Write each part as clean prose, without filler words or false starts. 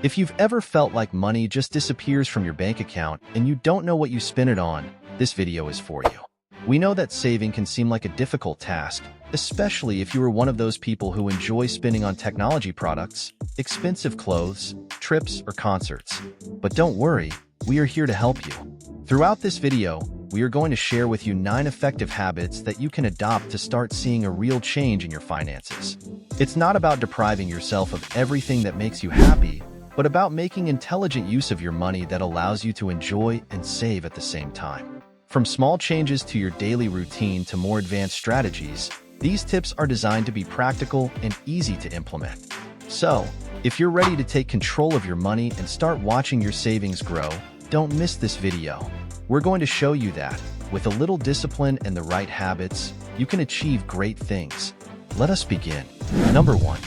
If you've ever felt like money just disappears from your bank account and you don't know what you spend it on, this video is for you. We know that saving can seem like a difficult task, especially if you are one of those people who enjoy spending on technology products, expensive clothes, trips, or concerts. But don't worry, we are here to help you. Throughout this video, we are going to share with you 9 effective habits that you can adopt to start seeing a real change in your finances. It's not about depriving yourself of everything that makes you happy, but about making intelligent use of your money that allows you to enjoy and save at the same time. From small changes to your daily routine to more advanced strategies, these tips are designed to be practical and easy to implement. So, if you're ready to take control of your money and start watching your savings grow, don't miss this video. We're going to show you that, with a little discipline and the right habits, you can achieve great things. Let us begin. Number 1.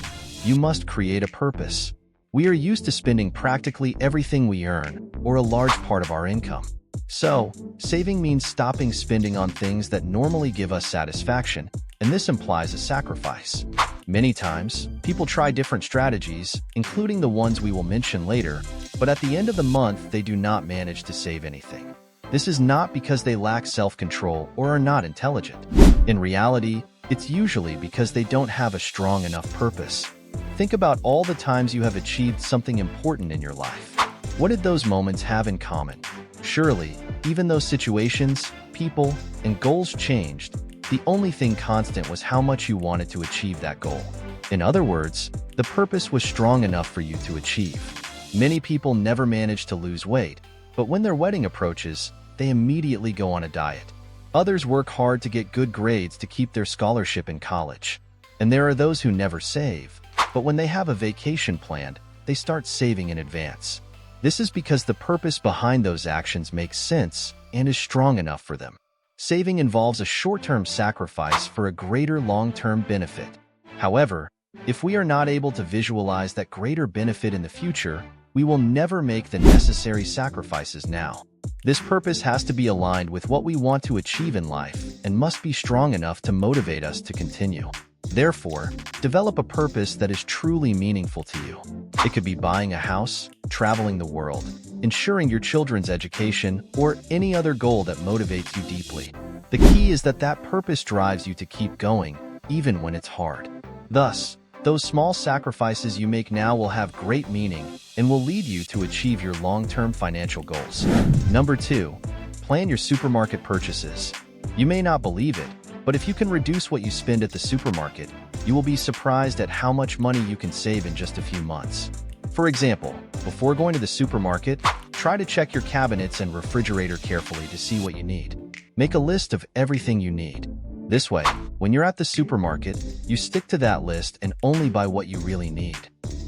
You must create a purpose. We are used to spending practically everything we earn, or a large part of our income. So, saving means stopping spending on things that normally give us satisfaction, and this implies a sacrifice. Many times, people try different strategies, including the ones we will mention later, but at the end of the month, they do not manage to save anything. This is not because they lack self-control or are not intelligent. In reality, it's usually because they don't have a strong enough purpose. Think about all the times you have achieved something important in your life. What did those moments have in common? Surely, even though situations, people, and goals changed, the only thing constant was how much you wanted to achieve that goal. In other words, the purpose was strong enough for you to achieve. Many people never manage to lose weight, but when their wedding approaches, they immediately go on a diet. Others work hard to get good grades to keep their scholarship in college. And there are those who never save, but when they have a vacation planned, they start saving in advance. This is because the purpose behind those actions makes sense and is strong enough for them. Saving involves a short-term sacrifice for a greater long-term benefit. However, if we are not able to visualize that greater benefit in the future, we will never make the necessary sacrifices now. This purpose has to be aligned with what we want to achieve in life and must be strong enough to motivate us to continue. Therefore, develop a purpose that is truly meaningful to you. It could be buying a house, traveling the world, ensuring your children's education, or any other goal that motivates you deeply. The key is that that purpose drives you to keep going, even when it's hard. Thus, those small sacrifices you make now will have great meaning and will lead you to achieve your long-term financial goals. Number 2. Plan your supermarket purchases. You may not believe it, but if you can reduce what you spend at the supermarket, you will be surprised at how much money you can save in just a few months. For example, before going to the supermarket, try to check your cabinets and refrigerator carefully to see what you need. Make a list of everything you need. This way, when you're at the supermarket, you stick to that list and only buy what you really need.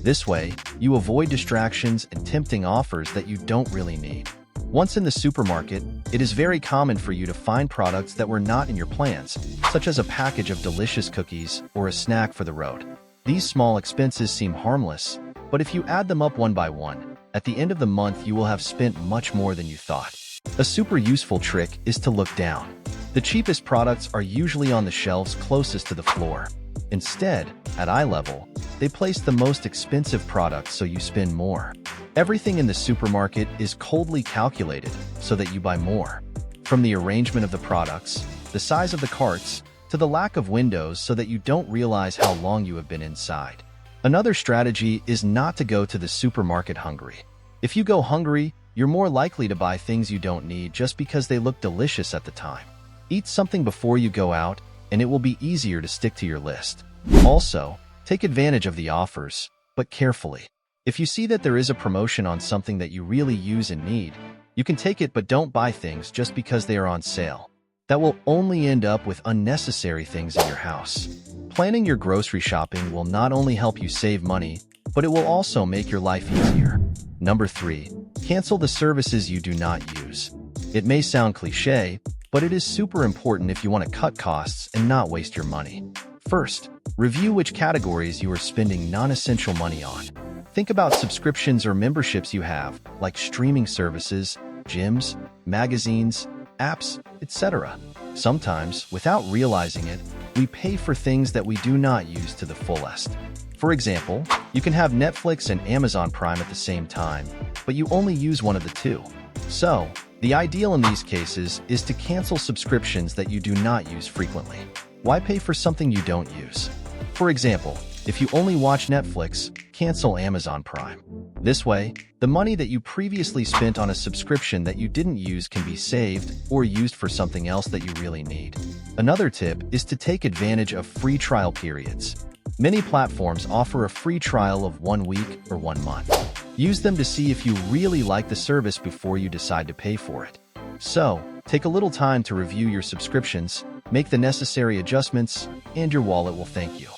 This way, you avoid distractions and tempting offers that you don't really need. Once in the supermarket, it is very common for you to find products that were not in your plans, such as a package of delicious cookies or a snack for the road. These small expenses seem harmless, but if you add them up one by one, at the end of the month you will have spent much more than you thought. A super useful trick is to look down. The cheapest products are usually on the shelves closest to the floor. Instead, at eye level, they place the most expensive products so you spend more. Everything in the supermarket is coldly calculated so that you buy more. From the arrangement of the products, the size of the carts, to the lack of windows so that you don't realize how long you have been inside. Another strategy is not to go to the supermarket hungry. If you go hungry, you're more likely to buy things you don't need just because they look delicious at the time. Eat something before you go out, and it will be easier to stick to your list. Also, take advantage of the offers, but carefully. If you see that there is a promotion on something that you really use and need, you can take it, but don't buy things just because they are on sale. That will only end up with unnecessary things in your house. Planning your grocery shopping will not only help you save money, but it will also make your life easier. Number 3. Cancel the services you do not use. It may sound cliche, but it is super important if you want to cut costs and not waste your money. First, review which categories you are spending non-essential money on. Think about subscriptions or memberships you have, like streaming services, gyms, magazines, apps, etc. Sometimes, without realizing it, we pay for things that we do not use to the fullest. For example, you can have Netflix and Amazon Prime at the same time, but you only use one of the two. So, the ideal in these cases is to cancel subscriptions that you do not use frequently. Why pay for something you don't use? For example, if you only watch Netflix, cancel Amazon Prime. This way, the money that you previously spent on a subscription that you didn't use can be saved or used for something else that you really need. Another tip is to take advantage of free trial periods. Many platforms offer a free trial of 1 week or 1 month. Use them to see if you really like the service before you decide to pay for it. So, take a little time to review your subscriptions, make the necessary adjustments, and your wallet will thank you.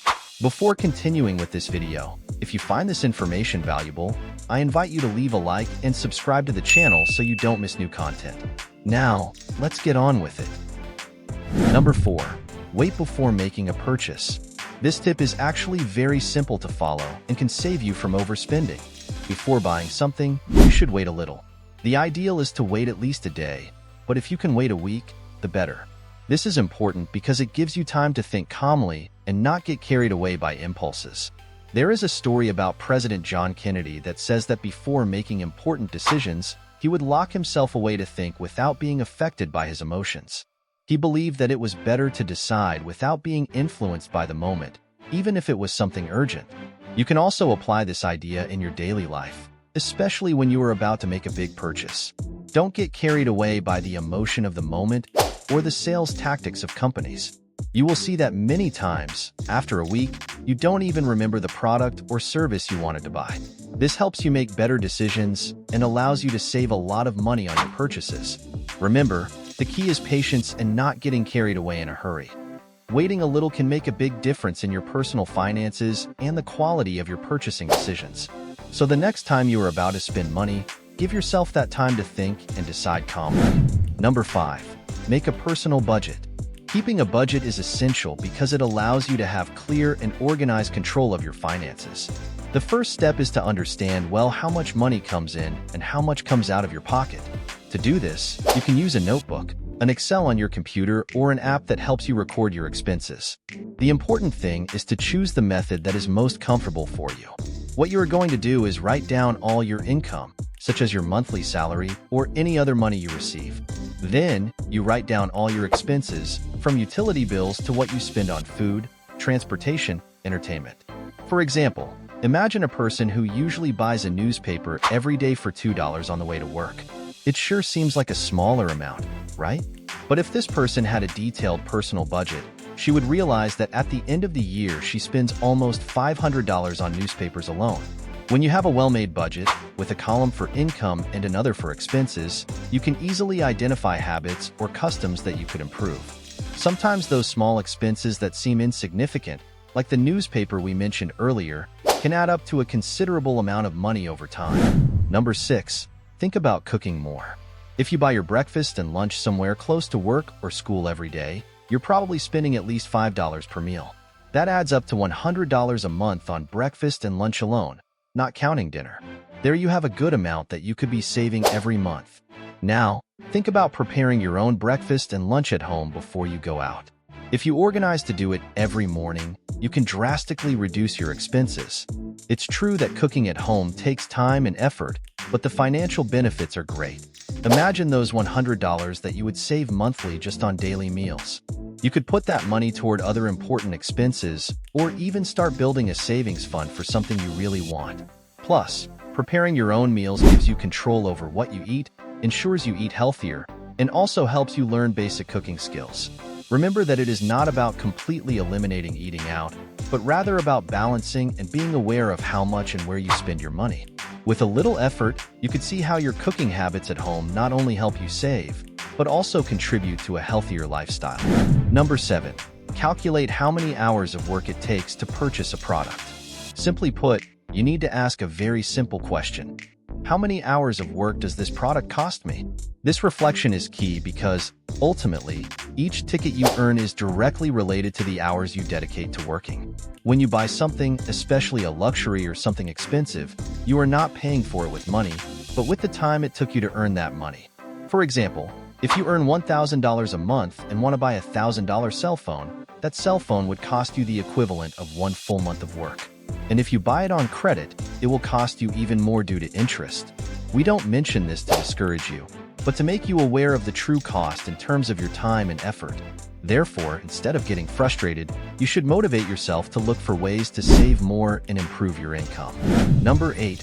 Before continuing with this video, if you find this information valuable, I invite you to leave a like and subscribe to the channel so you don't miss new content. Now, let's get on with it. Number 4. Wait before making a purchase. This tip is actually very simple to follow and can save you from overspending. Before buying something, you should wait a little. The ideal is to wait at least a day, but if you can wait a week, the better. This is important because it gives you time to think calmly and not get carried away by impulses. There is a story about President John Kennedy that says that before making important decisions, he would lock himself away to think without being affected by his emotions. He believed that it was better to decide without being influenced by the moment, even if it was something urgent. You can also apply this idea in your daily life, especially when you are about to make a big purchase. Don't get carried away by the emotion of the moment or the sales tactics of companies. You will see that many times, after a week, you don't even remember the product or service you wanted to buy. This helps you make better decisions and allows you to save a lot of money on your purchases. Remember, the key is patience and not getting carried away in a hurry. Waiting a little can make a big difference in your personal finances and the quality of your purchasing decisions. So the next time you are about to spend money, give yourself that time to think and decide calmly. Number 5. Make a personal budget. Keeping a budget is essential because it allows you to have clear and organized control of your finances. The first step is to understand well how much money comes in and how much comes out of your pocket. To do this, you can use a notebook, an Excel on your computer, or an app that helps you record your expenses. The important thing is to choose the method that is most comfortable for you. What you are going to do is write down all your income, such as your monthly salary or any other money you receive. Then, you write down all your expenses, from utility bills to what you spend on food, transportation, entertainment. For example, imagine a person who usually buys a newspaper every day for $2 on the way to work. It sure seems like a smaller amount, right? But if this person had a detailed personal budget, she would realize that at the end of the year she spends almost $500 on newspapers alone. When you have a well-made budget, with a column for income and another for expenses, you can easily identify habits or customs that you could improve. Sometimes those small expenses that seem insignificant, like the newspaper we mentioned earlier, can add up to a considerable amount of money over time. Number 6. Think about cooking more. If you buy your breakfast and lunch somewhere close to work or school every day, you're probably spending at least $5 per meal. That adds up to $100 a month on breakfast and lunch alone, not counting dinner. There you have a good amount that you could be saving every month. Now, think about preparing your own breakfast and lunch at home before you go out. If you organize to do it every morning, you can drastically reduce your expenses. It's true that cooking at home takes time and effort, but the financial benefits are great. Imagine those $100 that you would save monthly just on daily meals. You could put that money toward other important expenses, or even start building a savings fund for something you really want. Plus, preparing your own meals gives you control over what you eat, ensures you eat healthier, and also helps you learn basic cooking skills. Remember that it is not about completely eliminating eating out, but rather about balancing and being aware of how much and where you spend your money. With a little effort, you could see how your cooking habits at home not only help you save, but also contribute to a healthier lifestyle. Number 7. Calculate how many hours of work it takes to purchase a product. Simply put, you need to ask a very simple question. How many hours of work does this product cost me? This reflection is key because, ultimately, each ticket you earn is directly related to the hours you dedicate to working. When you buy something, especially a luxury or something expensive, you are not paying for it with money, but with the time it took you to earn that money. For example, if you earn $1,000 a month and want to buy a $1,000 cell phone, that cell phone would cost you the equivalent of one full month of work. And if you buy it on credit, it will cost you even more due to interest. We don't mention this to discourage you, but to make you aware of the true cost in terms of your time and effort. Therefore, instead of getting frustrated, you should motivate yourself to look for ways to save more and improve your income. Number 8.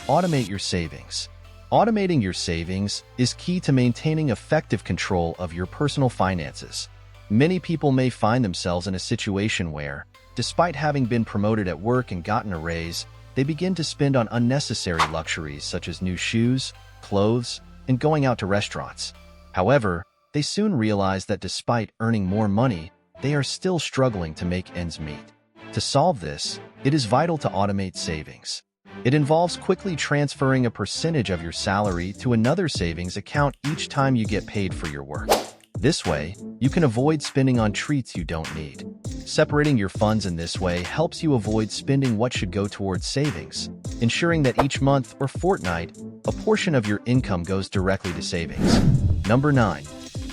Automate your savings. Automating your savings is key to maintaining effective control of your personal finances. Many people may find themselves in a situation where, despite having been promoted at work and gotten a raise, they begin to spend on unnecessary luxuries such as new shoes, clothes, and going out to restaurants. However, they soon realize that despite earning more money, they are still struggling to make ends meet. To solve this, it is vital to automate savings. It involves quickly transferring a percentage of your salary to another savings account each time you get paid for your work. This way, you can avoid spending on treats you don't need. Separating your funds in this way helps you avoid spending what should go towards savings, ensuring that each month or fortnight, a portion of your income goes directly to savings. Number 9.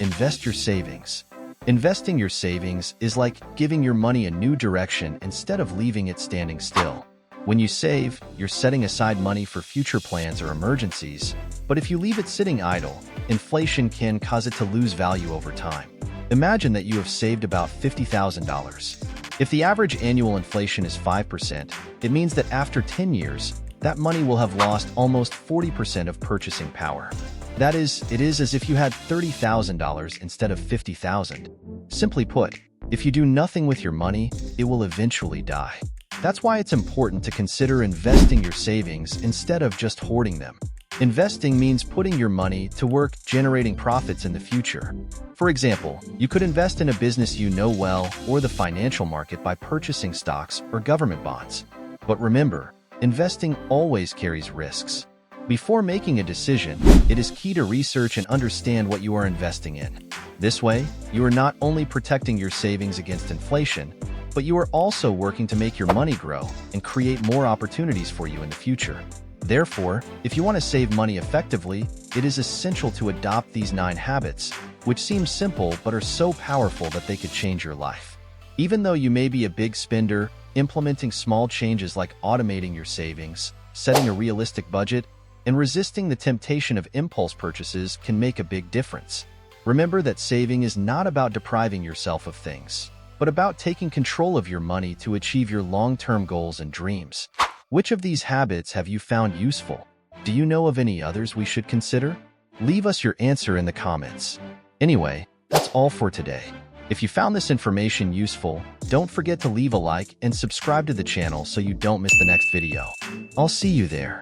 Invest your savings. Investing your savings is like giving your money a new direction instead of leaving it standing still. When you save, you're setting aside money for future plans or emergencies, but if you leave it sitting idle, inflation can cause it to lose value over time. Imagine that you have saved about $50,000. If the average annual inflation is 5%, it means that after 10 years, that money will have lost almost 40% of purchasing power. That is, it is as if you had $30,000 instead of $50,000. Simply put, if you do nothing with your money, it will eventually die. That's why it's important to consider investing your savings instead of just hoarding them. Investing means putting your money to work, generating profits in the future. For example, you could invest in a business you know well or the financial market by purchasing stocks or government bonds. But remember, investing always carries risks. Before making a decision, it is key to research and understand what you are investing in. This way, you are not only protecting your savings against inflation, but you are also working to make your money grow and create more opportunities for you in the future. Therefore, if you want to save money effectively, it is essential to adopt these 9 habits, which seem simple but are so powerful that they could change your life. Even though you may be a big spender, implementing small changes like automating your savings, setting a realistic budget, and resisting the temptation of impulse purchases can make a big difference. Remember that saving is not about depriving yourself of things, but about taking control of your money to achieve your long-term goals and dreams. Which of these habits have you found useful? Do you know of any others we should consider? Leave us your answer in the comments. Anyway, that's all for today. If you found this information useful, don't forget to leave a like and subscribe to the channel so you don't miss the next video. I'll see you there.